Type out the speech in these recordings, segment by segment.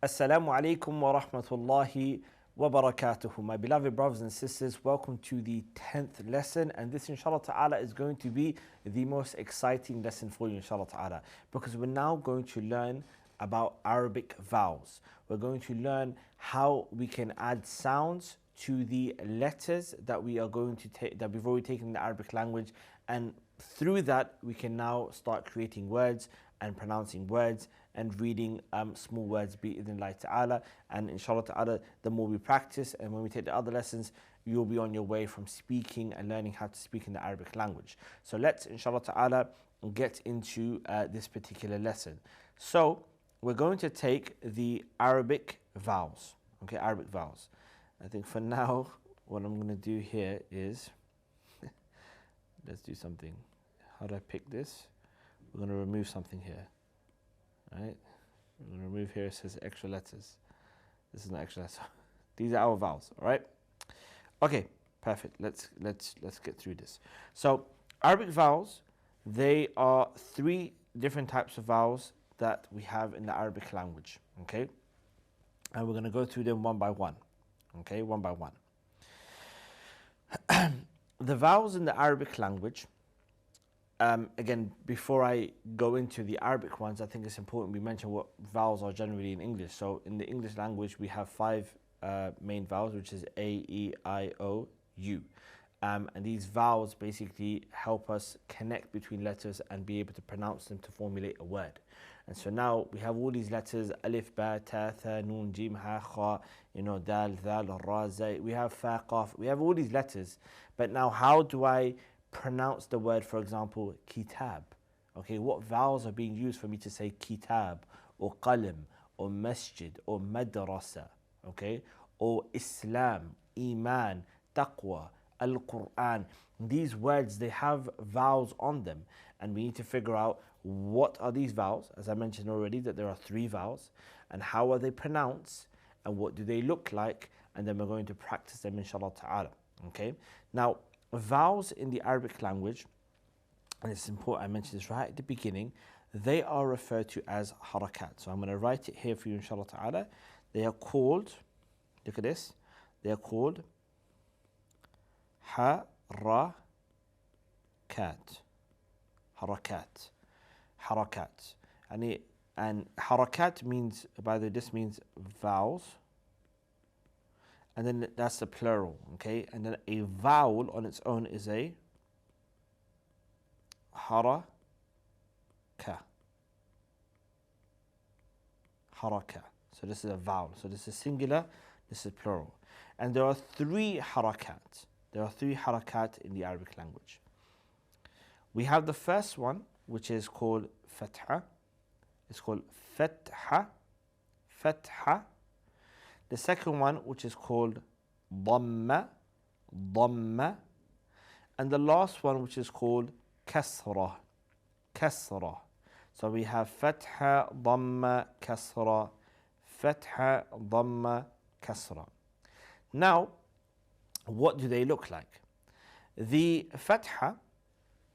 Assalamu alaikum wa rahmatullahi wa barakatuhu. My beloved brothers and sisters, welcome to the 10th lesson. And this, inshallah ta'ala, is going to be the most exciting lesson for you, inshallah ta'ala, because we're now going to learn about Arabic vowels. We're going to learn how we can add sounds to the letters that we are going to take, that we've already taken in the Arabic language. And through that, we can now start creating words and pronouncing words and reading small words bi'idhnillahi ta'ala. And inshallah ta'ala, the more we practice and when we take the other lessons, you'll be on your way from speaking and learning how to speak in the Arabic language. So let's inshallah ta'ala get into this particular lesson. So we're going to take the Arabic vowels. Okay, Arabic vowels. I think for now, what I'm going to do here is, let's do something. How do I pick this? We're going to remove something here. Right? We're going to remove here, it says extra letters. This is not extra letters. These are our vowels, all right? Okay, perfect. Let's get through this. So Arabic vowels, they are three different types of vowels that we have in the Arabic language, okay? And we're going to go through them one by one, okay? One by one. The vowels in the Arabic language, again, before I go into the Arabic ones, I think it's important we mention what vowels are generally in English. So in the English language, we have five main vowels, which is A, E, I, O, U. And these vowels basically help us connect between letters and be able to pronounce them to formulate a word. And so now we have all these letters, alif, ba, ta, tha, noon, jim, ha, kha, dal, dhal, ra, zay. We have fa, qaf. We have all these letters. But now how do I pronounce the word, for example, kitab? Okay, what vowels are being used for me to say kitab or qalam or masjid or madrasa, okay, or Islam, iman, taqwa, al-Quran? These words, they have vowels on them, and we need to figure out what are these vowels. As I mentioned already, that there are three vowels, and how are they pronounced, and what do they look like, and then we're going to practice them inshallah ta'ala. Okay, now vowels in the Arabic language, and it's important I mentioned this right at the beginning, they are referred to as harakat. So I'm going to write it here for you inshallah ta'ala. They are called, look at this, they are called harakat. Harakat. Harakat. And harakat means, by the way, this means vowels. And then that's the plural, okay? And then a vowel on its own is a haraka. Haraka. So this is a vowel. So this is singular, this is plural. And there are three harakat. There are three harakat in the Arabic language. We have the first one, which is called fatha. It's called fatha. Fatha. The second one, which is called dhamma, dhamma. And the last one, which is called kasra, kasra. So we have fatha, dhamma, kasra, fatha, dhamma, kasra. Now, what do they look like? The fatha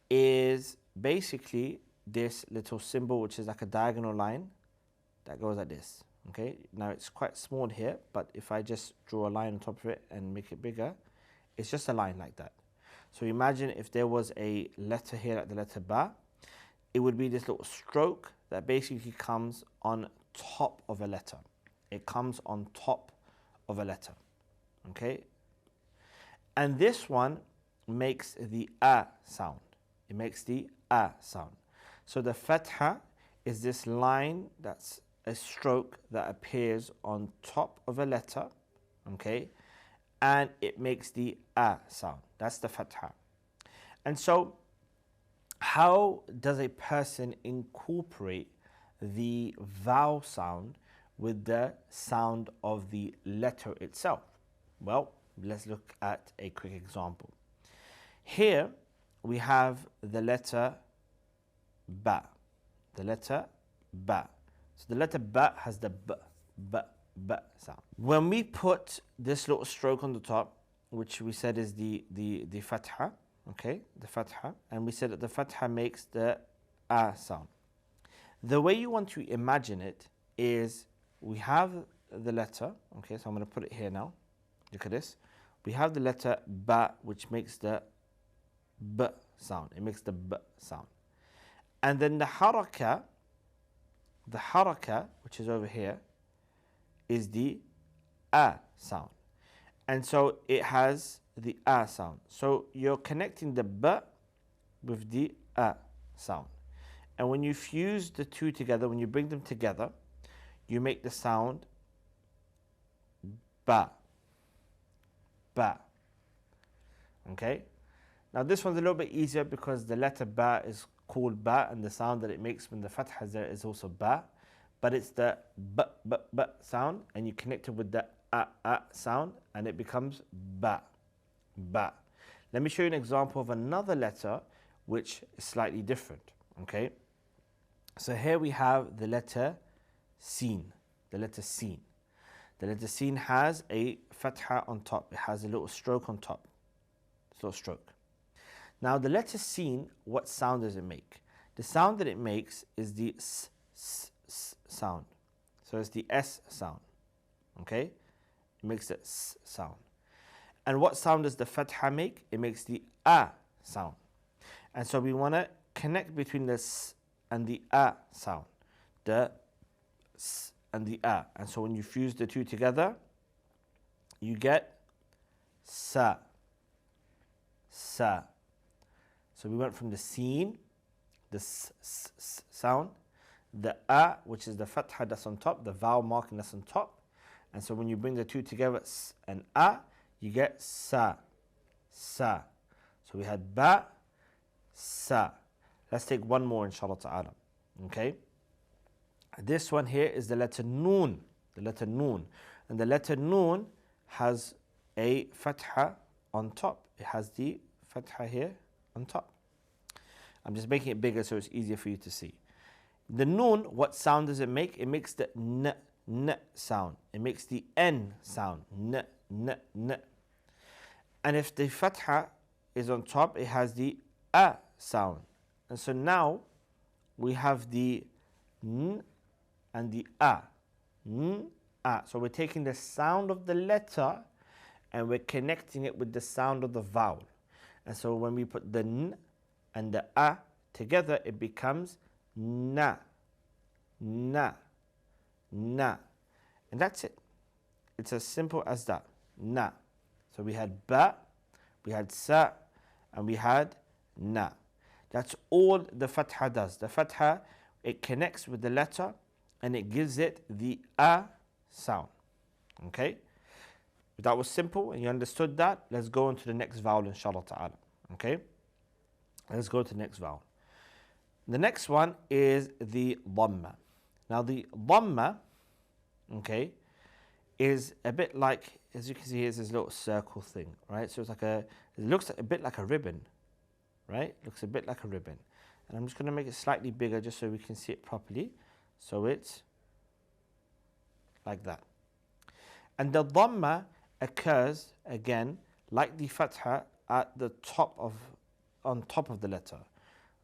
is basically this little symbol, which is like a diagonal line that goes like this. Okay, now it's quite small here, but if I just draw a line on top of it and make it bigger, it's just a line like that. So imagine if there was a letter here, like the letter ba, it would be this little stroke that basically comes on top of a letter. It comes on top of a letter, okay? And this one makes the a sound. It makes the a sound. So the fatha is this line that's a stroke that appears on top of a letter, okay, and it makes the a sound. That's the fatha. And so how does a person incorporate the vowel sound with the sound of the letter itself? Well, let's look at a quick example. Here we have the letter ba, the letter ba. So the letter ba has the b sound. When we put this little stroke on the top, which we said is the fatha, okay, the fatha, and we said that the fatha makes the a sound. The way you want to imagine it is we have the letter, okay, so I'm going to put it here now. Look at this. We have the letter ba, which makes the b sound. It makes the b sound. And then the haraka, which is over here, is the a sound. And so it has the a sound. So you're connecting the b with the a sound. And when you fuse the two together, when you bring them together, you make the sound ba. Ba. Okay? Now this one's a little bit easier because the letter ba is called ba, and the sound that it makes when the fatha is there is also ba. But it's the b sound, and you connect it with the a sound, and it becomes ba. Ba. Let me show you an example of another letter which is slightly different. Okay? So here we have the letter sin. The letter sin. The letter sin has a fatha on top. It has a little stroke on top. It's a little stroke. Now the letter sin, what sound does it make? The sound that it makes is the s sound. So it's the s sound. Okay? It makes the s sound. And what sound does the fatha make? It makes the a sound. And so we want to connect between the s and the a sound. The s and the a. And so when you fuse the two together, you get sa. Sa. So we went from the sin, the s sound, the a, which is the fatha that's on top, the vowel marking that's on top. And so when you bring the two together, s and a, you get sa. Sa. So we had ba, sa. Let's take one more, inshallah ta'ala. Okay? This one here is the letter noon. The letter noon. And the letter noon has a fatha on top. It has the fatha here on top. I'm just making it bigger so it's easier for you to see. The noon, what sound does it make? It makes the n sound. It makes the n sound. N. And if the fatha is on top, it has the a sound. And so now we have the n and the a. N, a. So we're taking the sound of the letter and we're connecting it with the sound of the vowel. And so when we put the n and the a together, it becomes na. Na. Na. And that's it. It's as simple as that. Na. So we had ba, we had sa, and we had na. That's all the fatha does. The fatha, it connects with the letter and it gives it the a sound. Okay? If that was simple and you understood that, let's go on to the next vowel, inshallah ta'ala. Okay? Let's go to the next vowel. The next one is the dhamma. Now the dhamma, okay, is a bit like, as you can see, here's this little circle thing, right? So it's like it looks a bit like a ribbon, right? Looks a bit like a ribbon. And I'm just going to make it slightly bigger just so we can see it properly. So it's like that. And the dhamma occurs, again, like the fatha at the top of, on top of the letter,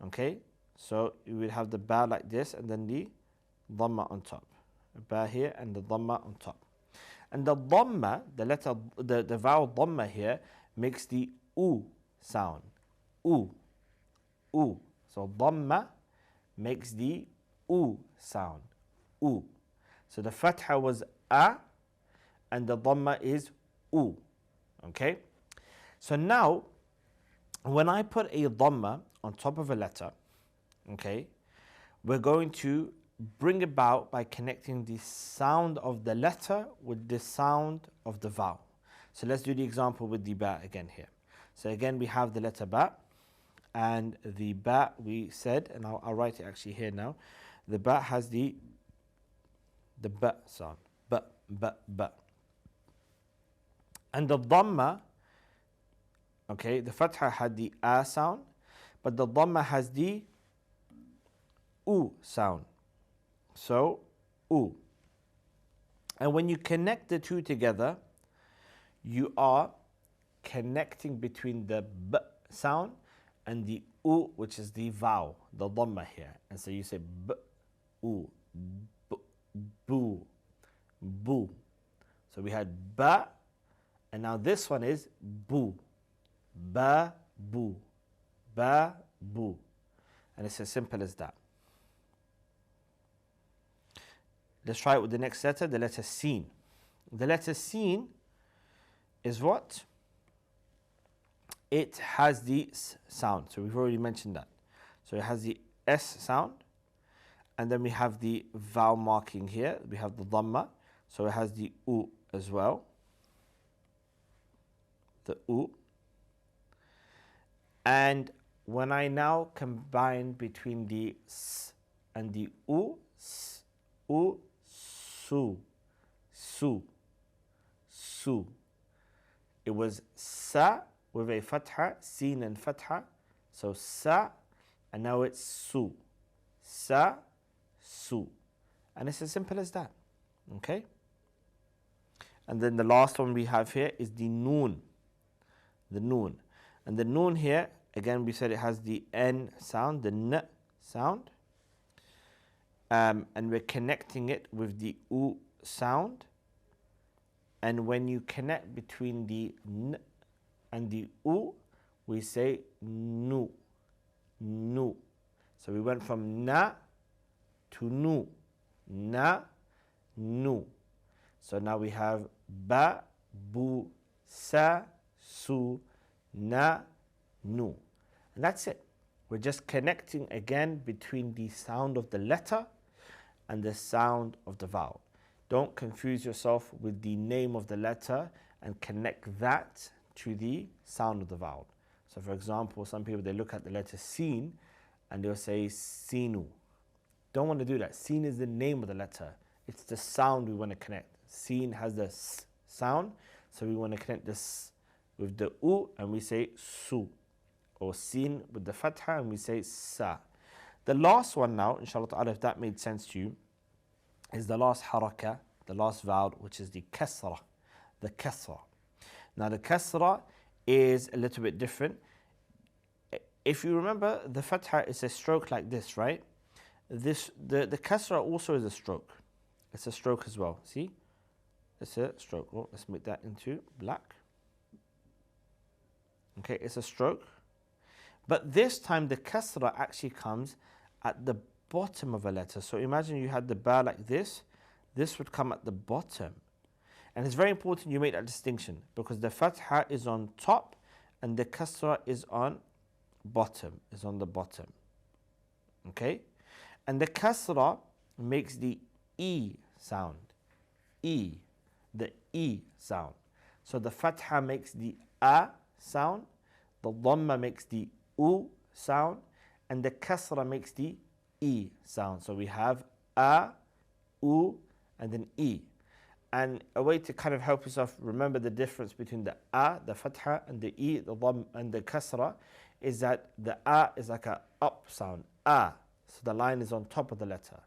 okay? So you would have the ba like this and then the dhamma on top. Ba here and the dhamma on top. And the dhamma, the letter, the vowel dhamma here makes the u sound. U. U. So dhamma makes the u sound. U. So the fatha was a and the dhamma is u. Okay? So now, when I put a dhamma on top of a letter, okay, we're going to bring about by connecting the sound of the letter with the sound of the vowel. So let's do the example with the ba again here. So again, we have the letter ba, and the ba we said, and I'll write it actually here now. The ba has the ba sound, ba, ba, ba. And the dhamma, okay, the fatha had the a sound, but the dhamma has the u sound. So, u. And when you connect the two together, you are connecting between the b sound and the u, which is the vowel, the dhamma here. And so you say b, u, b, boo. boo. So we had ba, and now this one is boo. Ba, boo. Ba, boo. And it's as simple as that. Let's try it with the next letter, the letter Sin. The letter Sin is what? It has the S sound. So we've already mentioned that. So it has the S sound. And then we have the vowel marking here. We have the dhamma. So it has the U as well. The U. And when I now combine between the S and the U, S, U, Su, Su, Su. It was Sa with a fatha, Sin and fatha. So Sa, and now it's Su. Sa, Su. And it's as simple as that. Okay? And then the last one we have here is the Noon. The Noon. And the Noon here, again, we said it has the N sound, the N sound. And we're connecting it with the U sound. And when you connect between the N and the U, we say Nu. Nu. So we went from Na to Nu. Na, Nu. So now we have Ba, Bu, Sa, Su, Na, Nu. And that's it. We're just connecting again between the sound of the letter and the sound of the vowel. Don't confuse yourself with the name of the letter and connect that to the sound of the vowel. So for example, some people, they look at the letter Sin and they'll say Sinu. Don't want to do that. Sin is the name of the letter. It's the sound we want to connect. Sin has the S sound, so we want to connect this with the U and we say Su. Or Sin with the Fatha and we say Sa. The last one now, inshallah ta'ala, if that made sense to you, is the last haraka, the last vowel, which is the Kasra. The Kasra. Now the Kasra is a little bit different. If you remember, the Fatha is a stroke like this, right? The Kasra also is a stroke. It's a stroke as well. See? It's a stroke. Oh, let's make that into black. Okay, it's a stroke. But this time the Kasra actually comes at the bottom of a letter. So imagine you had the ba like this. This would come at the bottom. And it's very important you make that distinction because the Fatha is on top and the Kasra is on bottom, is on the bottom. Okay? And the Kasra makes the E sound. E. The E sound. So the Fatha makes the A sound. The Dhamma makes the U sound. And the Kasra makes the E sound. So we have A, U, and then E. And a way to kind of help yourself remember the difference between the A, the Fatha, and the E, the Dhamm, and the Kasra is that the A is like a up sound. A. So the line is on top of the letter.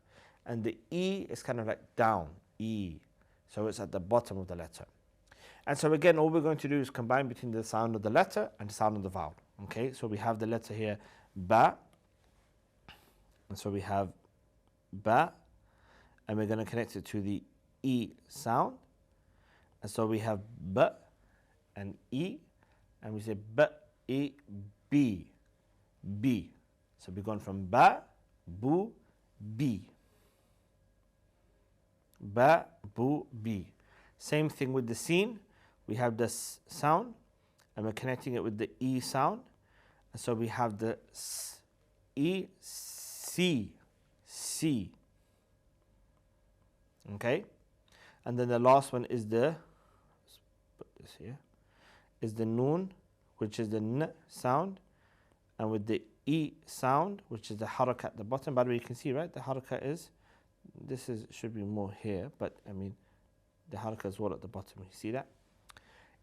And the E is kind of like down. E. So it's at the bottom of the letter. And so again, all we're going to do is combine between the sound of the letter and the sound of the vowel. Okay, so we have the letter here, Ba. And so we have Ba. And we're going to connect it to the E sound. And so we have B and E. And we say B, E, B. B. So we've gone from Ba, Bu, B. Ba, Bu, B. Same thing with the Sin. We have the S sound. And we're connecting it with the E sound. And so we have the S, E, C, C. Okay? And then the last one is the, let's put this here, is the Noon, which is the N sound. And with the E sound, which is the haraka at the bottom. By the way, you can see, right? The haraka is, this is should be more here, but I mean, the haraka is what at the bottom. You see that?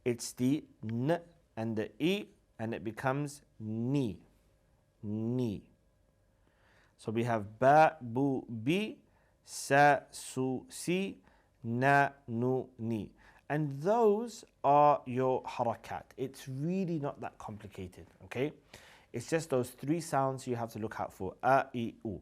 It's the N and the E, and it becomes Ni. Ni. So we have Ba, Bu, Bi, Sa, Su, Si, Na, Nu, Ni. And those are your harakat. It's really not that complicated, okay? It's just those three sounds you have to look out for. A, I, U.